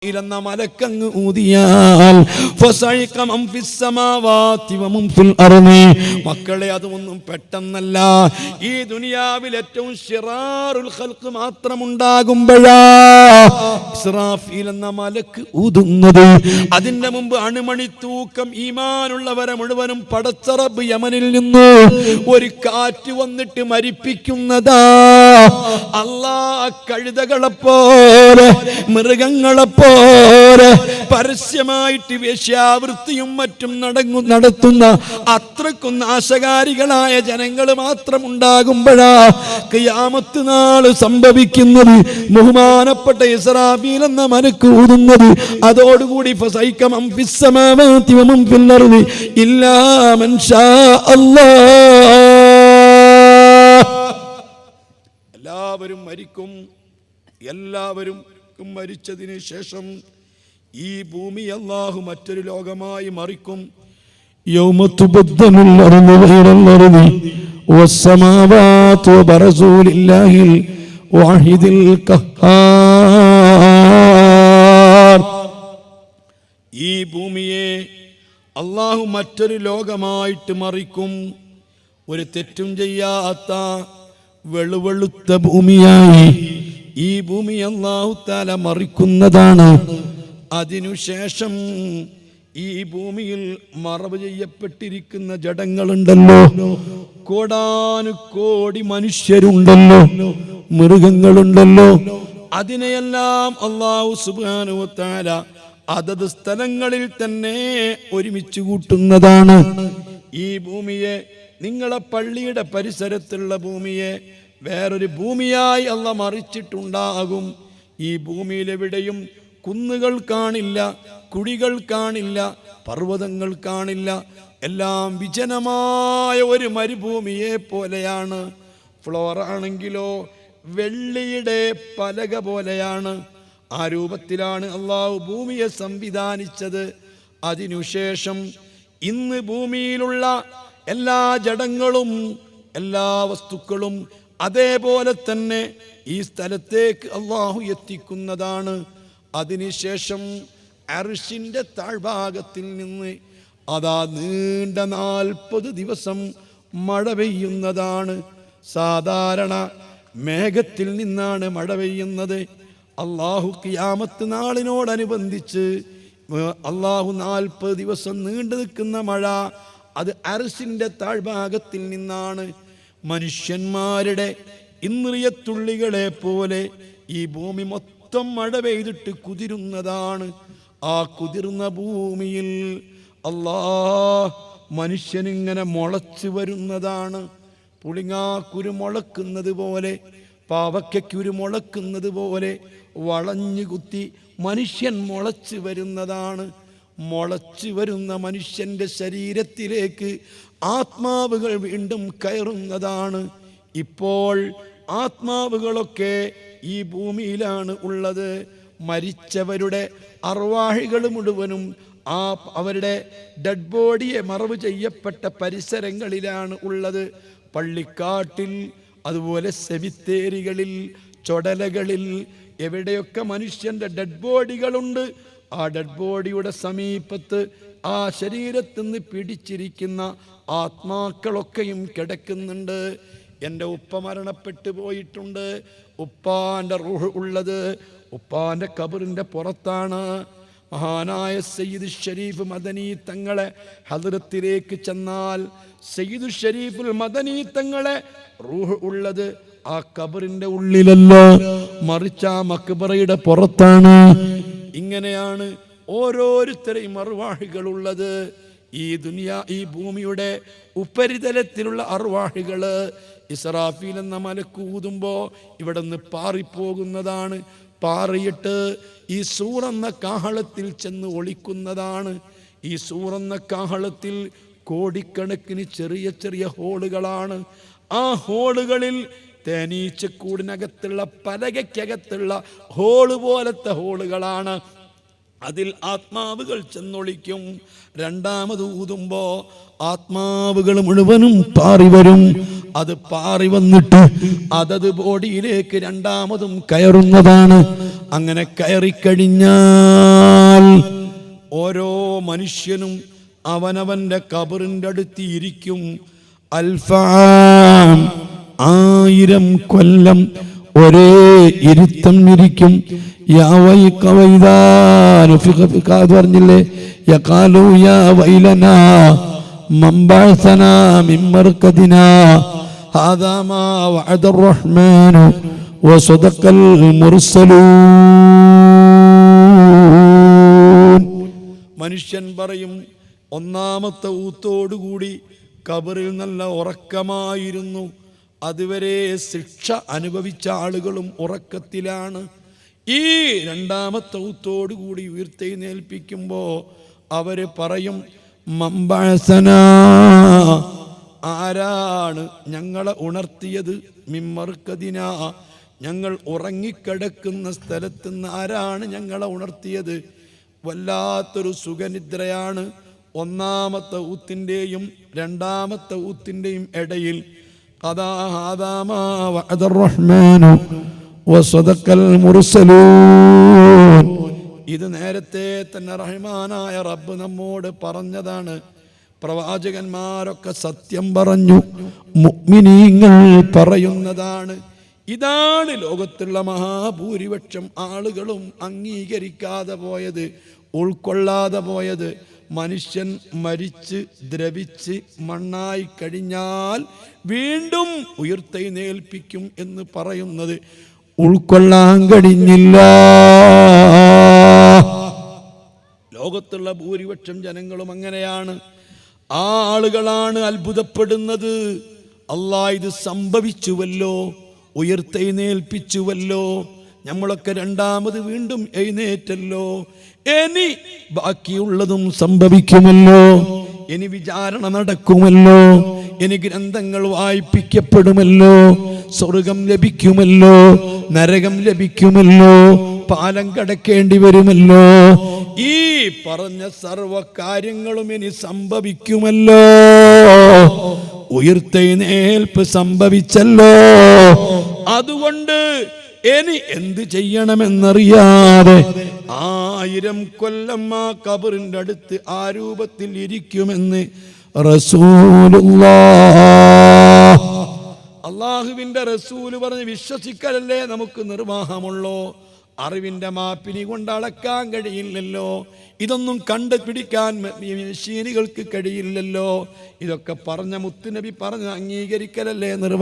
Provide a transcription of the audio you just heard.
ഇലെന്ന മലക്കങ്ങ് ഊതിയാൽ മക്കളെ, അതൊന്നും പെട്ടെന്നല്ല. ഈ ദുനിയാവിൽ ഏറ്റവും ശിറാറുൽ ഖൽഖ് മാത്രമുണ്ടാകുമ്പോഴാ ഇസ്രാഫീൽ എന്ന മലക്ക് ഊതുന്നത്. അതിന്റെ മുമ്പ് അണുമണി തൂക്കം ഈമാനുള്ളവരെ മുഴുവനും പടച്ച റബ്ബ് യമനിൽ നിന്ന് ഒരു കാറ്റ് വന്നിട്ട് മരിപ്പിക്കുന്നതാ. അല്ലാഹ് കഴുതകളെപ്പോലെ മൃഗങ്ങളെപ്പോലെ പരസ്യമായിട്ട് വേശ്യാവൃത്തിയും മറ്റും നടത്തുന്ന അത്രക്കും നാശകാരികളായ ജനങ്ങൾ മാത്രം ഉണ്ടാകുമ്പോഴാ ഖിയാമത്ത് നാൾ സംഭവിക്കുന്നത്. ബഹുമാനപ്പെട്ട ഇസ്രാഫീൽ എന്ന മലക്ക് ഊതുന്നത്. അതോടുകൂടി ഫസൈകമം ഫിസ്സമാവാതി വമൻ ഫിൽ അർളി ഇല്ലാ മൻ ഷാ അല്ലാഹ്. എല്ലാവരും മരിക്കും. എല്ലാവരും മരിച്ചതിന് ശേഷം ഈ ഭൂമി അല്ലാഹു മറ്റൊരു ലോകമായി മറിക്കും. യൗമ തുബദ്ദലുൽ അർളു ഗൈറൽ അർളി വസ്സമാവാതു വബറസൂ ലില്ലാഹിൽ വാഹിദിൽ ഖഹാർ. ഈ ഭൂമിയെ അല്ലാഹു മറ്റൊരു ലോകമായിട്ട് മറിക്കും. ഒരു തെറ്റും ചെയ്യാത്ത വെളുവെളുത്ത ഭൂമിയായി ഈ ഭൂമി അല്ലാഹു തആല മറിക്കുന്നതാണ്. അതിനുശേഷം ഈ ഭൂമിയിൽ മറവ് ചെയ്യപ്പെട്ടിരിക്കുന്ന ജഡങ്ങളുണ്ടല്ലോ, കോടാനുകോടി മനുഷ്യരുണ്ടല്ലോ, മൃഗങ്ങളുണ്ടല്ലോ, അതിനെയെല്ലാം അല്ലാഹു സുബ്ഹാനഹു വ തആല അതത് സ്ഥലങ്ങളിൽ തന്നെ ഒരുമിച്ച് കൂട്ടുന്നതാണ്. ഈ ഭൂമിയെ, നിങ്ങളെ പള്ളിയുടെ പരിസരത്തുള്ള ഭൂമിയെ വേറൊരു ഭൂമിയായി അല്ലാഹ് മറിച്ചിട്ടുണ്ടാകും. ഈ ഭൂമിയിൽ എവിടെയും കുന്നുകൾ കാണില്ല, കുഴികൾ കാണില്ല, പർവ്വതങ്ങൾ കാണില്ല. എല്ലാം വിജനമായ ഒരു മരുഭൂമിയെ പോലെയാണ്. ഫ്ലോറാണെങ്കിലോ വെള്ളിയുടെ പലക പോലെയാണ്. ആ രൂപത്തിലാണ് അല്ലാഹു ഭൂമിയെ സംവിധാനിച്ചത്. അതിനുശേഷം ഇന്ന് ഭൂമിയിലുള്ള എല്ലാ ജഡങ്ങളും എല്ലാ വസ്തുക്കളും അതേപോലെ തന്നെ ഈ സ്ഥലത്തേക്ക് അല്ലാഹു എത്തിക്കുന്നതാണ്. അതിനുശേഷം അർശിന്റെ താഴ്ഭാഗത്തിൽ നിന്ന് അതാ നീണ്ട 40 ദിവസം മഴ പെയ്യുന്നതാണ്. സാധാരണ മേഘത്തിൽ നിന്നാണ് മഴ പെയ്യുന്നത്. അല്ലാഹു ഖിയാമത്ത് നാളിനോടനുബന്ധിച്ച് അല്ലാഹു 40 ദിവസം നീണ്ടു നിൽക്കുന്ന മഴ അത് അർശിന്റെ താഴ്ഭാഗത്തിൽ നിന്നാണ്. മനുഷ്യന്മാരുടെ ഇന്ദ്രിയത്തുള്ളികളെ പോലെ ഈ ഭൂമി മൊത്തം മഴ പെയ്തിട്ട് കുതിരുന്നതാണ്. ആ കുതിർന്ന ഭൂമിയിൽ മനുഷ്യനിങ്ങനെ മുളച്ചു വരുന്നതാണ്. പുളിങ്ങാക്കുരു മുളക്കുന്നത് പോലെ, പാവയ്ക്കുരു മുളക്കുന്നത് പോലെ വളഞ്ഞു കുത്തി മനുഷ്യൻ മുളച്ചു വരുന്നതാണ്. മുളച്ചു വരുന്ന മനുഷ്യന്റെ ശരീരത്തിലേക്ക് ആത്മാവുകൾ വീണ്ടും കയറുന്നതാണ്. ഇപ്പോൾ ആത്മാവുകളൊക്കെ ഈ ഭൂമിയിലാണ് ഉള്ളത്. മരിച്ചവരുടെ അർവാഹികൾ മുഴുവനും അവരുടെ ഡെഡ് ബോഡിയെ മറവ് ചെയ്യപ്പെട്ട പരിസരങ്ങളിലാണ് ഉള്ളത്. പള്ളിക്കാട്ടിൽ, അതുപോലെ സെമിത്തേരികളിൽ, ചൊടലകളിൽ, എവിടെയൊക്കെ മനുഷ്യന്റെ ഡെഡ് ബോഡികളുണ്ട്, ആ ഡെഡ് ബോഡിയുടെ സമീപത്ത് ആ ശരീരത്തിൽ നിന്ന് പിടിച്ചിരിക്കുന്ന ആത്മാക്കളൊക്കെയും കിടക്കുന്നുണ്ട്. എൻ്റെ ഉപ്പ മരണപ്പെട്ടു പോയിട്ടുണ്ട്. ഉപ്പാൻ്റെ റൂഹ് ഉള്ളത് ഉപ്പാൻ്റെ ഖബറിൻ്റെ പുറത്താണ്. മഹാനായ സയ്യിദ് ഷരീഫ് മദനി തങ്ങളെ ഹദ്റത്തിലേക്ക് ചെന്നാൽ സയ്യിദ് ഷരീഫുൽ മദനി തങ്ങളെ റൂഹ് ഉള്ളത് ആ ഖബറിൻ്റെ ഉള്ളിലല്ല, മറിച്ച് ആ മക്ബറയുടെ പുറത്താണ്. ഇങ്ങനെയാണ് ഓരോരുത്തരെയും അർവാഹികളുള്ളത്. ഈ ഭൂമിയുടെ ഉപരിതലത്തിലുള്ള അർവാഹികള് ഇസ്രാഫീൽ എന്ന മലക്ക് ഊതുമ്പോൾ ഇവിടെ നിന്ന് പാറിപ്പോകുന്നതാണ്. പാറിയിട്ട് ഈ സൂറെന്ന കാഹളത്തിൽ ചെന്ന് ഒളിക്കുന്നതാണ്. ഈ സൂറെന്ന കാഹളത്തിൽ കോടിക്കണക്കിന് ചെറിയ ചെറിയ ഹോളുകളാണ്. ആ ഹോളുകളിൽ തേനീച്ചക്കൂടിനകത്തുള്ള പലകയ്ക്കകത്തുള്ള ഹോള് പോലത്തെ ഹോളുകളാണ്. അതിൽ ആത്മാവുകൾ ചെന്നൊളിക്കും. രണ്ടാമത് ഊതുമ്പോ ആത്മാവുകൾ മുഴുവനും പാറി വരും. അത് പാറി വന്നിട്ട് അതത് ബോഡിയിലേക്ക് രണ്ടാമതും കയറുന്നതാണ്. അങ്ങനെ കയറിക്കഴിഞ്ഞാൽ ഓരോ മനുഷ്യനും അവനവന്റെ ഖബറിന്റെ അടുത്ത് ഇരിക്കും. അൽഫാം 1000 കൊല്ലം ഒരേ ഇരുത്തം ഇരിക്കും. പറഞ്ഞില്ലേ, യഖാലു യാ വൈലനാ മൻ ബഅസനാ മിൻ മർഖദിനാ ഹാദാ മാ വഅദർ റഹ്മാനു വസദഖൽ മുർസലൂൻ. മനുഷ്യൻ പറയും, ഒന്നാമത്തെ ഊത്തോടുകൂടി ഖബറിൽ നല്ല ഉറക്കമായിരുന്നു. അതുവരെ ശിക്ഷ അനുഭവിച്ച ആളുകളും ഉറക്കത്തിലാണ്. ഈ രണ്ടാമത്തെ ഊത്തോടുകൂടി ഉയർത്തെഴുന്നേൽപ്പിക്കുമ്പോൾ അവര് പറയും, മംബഅസനാ, ആരാണ് ഞങ്ങളെ ഉണർത്തിയത്? മിമ്മർക്കദിനാ, ഞങ്ങൾ ഉറങ്ങിക്കിടക്കുന്ന സ്ഥലത്ത് നിന്ന് ആരാണ് ഞങ്ങളെ ഉണർത്തിയത്? വല്ലാത്തൊരു സുഖനിദ്രയാണ്. ഒന്നാമത്തെ ഊത്തിൻ്റെയും രണ്ടാമത്തെ ഊത്തിൻ്റെയും ഇടയിൽ ഇത് നേരത്തെ തന്നെ റഹ്മാനായ റബ്ബ് നമ്മോട് പറഞ്ഞതാണ്. പ്രവാചകന്മാരൊക്കെ സത്യം പറഞ്ഞു, മുഅ്മിനീങ്ങൾ പറയുന്നതാണ്. ഇതാണ് ലോകത്തുള്ള മഹാഭൂരിപക്ഷം ആളുകളും അംഗീകരിക്കാതെ പോയത്, ഉൾക്കൊള്ളാതെ പോയത്. മനുഷ്യൻ മരിച്ച് ദ്രവിച്ച് മണ്ണായി കഴിഞ്ഞാൽ വീണ്ടും ഉയർത്തെഴുന്നേൽപ്പിക്കും എന്ന് പറയുന്നത് ഉൾക്കൊള്ളാൻ കഴിഞ്ഞില്ല. ലോകത്തുള്ള ഭൂരിപക്ഷം ജനങ്ങളും അങ്ങനെയാണ്. ആ ആളുകളാണ് അത്ഭുതപ്പെടുന്നത്. അല്ലാഹ് ഇത് സംഭവിച്ചുവല്ലോ, ഉയർത്തെഴുന്നേൽപ്പിച്ചുവല്ലോ, നമ്മളൊക്കെ രണ്ടാമത് വീണ്ടും എഴുന്നേറ്റല്ലോ, ഇനി ബാക്കിയുള്ളതും സംഭവിക്കുമല്ലോ, ഇനി വിചാരണ നടക്കുമല്ലോ, ഇനി ഗ്രന്ഥങ്ങൾ വായിപ്പിക്കപ്പെടുമല്ലോ, സ്വർഗം ലഭിക്കുമല്ലോ, നരകം ലഭിക്കുമല്ലോ, പാലം കടക്കേണ്ടി വരുമല്ലോ, ഈ പറഞ്ഞ സർവ കാര്യങ്ങളും ഇനി സംഭവിക്കുമല്ലോ. ഉയർത്തെഴുന്നേൽപ്പ് സംഭവിച്ചല്ലോ. അതുകൊണ്ട് ഇനി എന്ത് ചെയ്യണമെന്നറിയാതെ 1000 കൊല്ലം ആ ഖബറിന്റെ അടുത്ത് ആ രൂപത്തിൽ ഇരിക്കുമെന്ന് റസൂലുള്ളാഹ്. അള്ളാഹുവിന്റെ റസൂല് പറഞ്ഞ് വിശ്വസിക്കലല്ലേ നമുക്ക് നിർവാഹമുള്ളോ? അറിവിന്റെ മാപ്പിനി കൊണ്ട് അളക്കാൻ കഴിയില്ലല്ലോ. ഇതൊന്നും കണ്ടുപിടിക്കാൻ മെഷീനുകൾക്ക് കഴിയില്ലല്ലോ. ഇതൊക്കെ പറഞ്ഞ മുത്തുനബി പറഞ്ഞ് അംഗീകരിക്കലല്ലേ നിർവാഹം.